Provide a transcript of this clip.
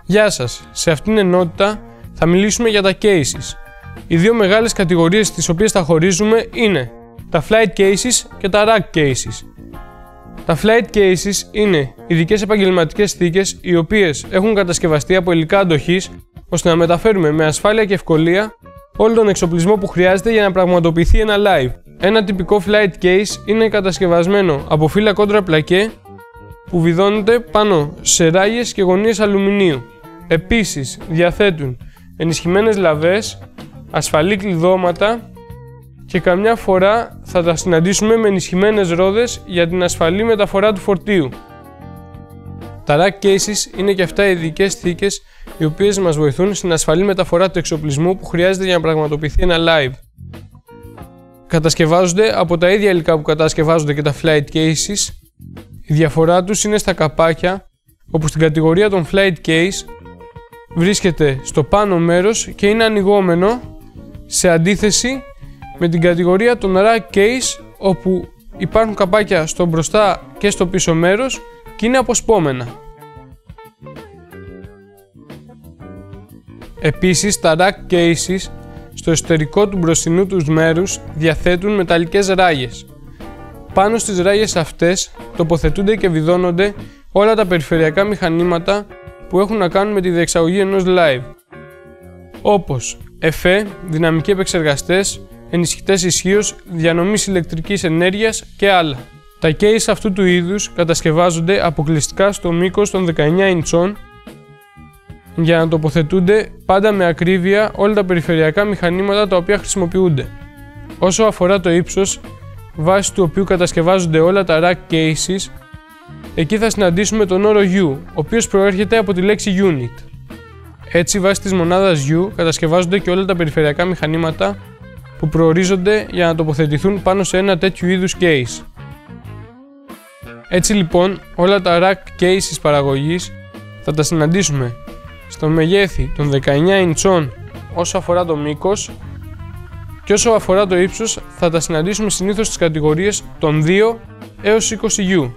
Γεια σας, σε αυτήν την ενότητα θα μιλήσουμε για τα cases. Οι δύο μεγάλες κατηγορίες τις οποίες τα χωρίζουμε είναι τα flight cases και τα rack cases. Τα flight cases είναι ειδικές επαγγελματικές θήκες οι οποίες έχουν κατασκευαστεί από υλικά αντοχής ώστε να μεταφέρουμε με ασφάλεια και ευκολία όλο τον εξοπλισμό που χρειάζεται για να πραγματοποιηθεί ένα live. Ένα τυπικό flight case είναι κατασκευασμένο από φύλλα κόντρα πλακέ που βιδώνονται πάνω σε ράγες και γωνίες αλουμινίου. Επίσης διαθέτουν ενισχυμένες λαβές, ασφαλή κλειδώματα και καμιά φορά θα τα συναντήσουμε με ενισχυμένες ρόδες για την ασφαλή μεταφορά του φορτίου. Τα rack cases είναι και αυτά ειδικές θήκες οι οποίες μας βοηθούν στην ασφαλή μεταφορά του εξοπλισμού που χρειάζεται για να πραγματοποιηθεί ένα live. Κατασκευάζονται από τα ίδια υλικά που κατασκευάζονται και τα flight cases. Η διαφορά τους είναι στα καπάκια, όπου στην κατηγορία των flight case βρίσκεται στο πάνω μέρος και είναι ανοιγόμενο, σε αντίθεση με την κατηγορία των rack case, όπου υπάρχουν καπάκια στο μπροστά και στο πίσω μέρος και είναι αποσπόμενα. Επίσης, τα rack cases στο εσωτερικό του μπροστινού τους μέρους διαθέτουν μεταλλικές ράγες. Πάνω στις ράγες αυτές τοποθετούνται και βιδώνονται όλα τα περιφερειακά μηχανήματα που έχουν να κάνουν με τη διεξαγωγή ενός live, όπως εφέ, δυναμικοί επεξεργαστές, ενισχυτές ισχύως, διανομής ηλεκτρικής ενέργειας και άλλα. Τα case αυτού του είδους κατασκευάζονται αποκλειστικά στο μήκος των 19 ιντσών για να τοποθετούνται πάντα με ακρίβεια όλα τα περιφερειακά μηχανήματα τα οποία χρησιμοποιούνται. Όσο αφορά το ύψος, βάσει του οποίου κατασκευάζονται όλα τα rack cases, εκεί θα συναντήσουμε τον όρο U, ο οποίος προέρχεται από τη λέξη unit. Έτσι, βάσει της μονάδας U κατασκευάζονται και όλα τα περιφερειακά μηχανήματα που προορίζονται για να τοποθετηθούν πάνω σε ένα τέτοιου είδους case. Έτσι λοιπόν, όλα τα rack cases παραγωγής θα τα συναντήσουμε στο μεγέθη των 19 ιντσών όσο αφορά το μήκος και όσο αφορά το ύψος θα τα συναντήσουμε συνήθως στις κατηγορίες των 2 έως 20 U.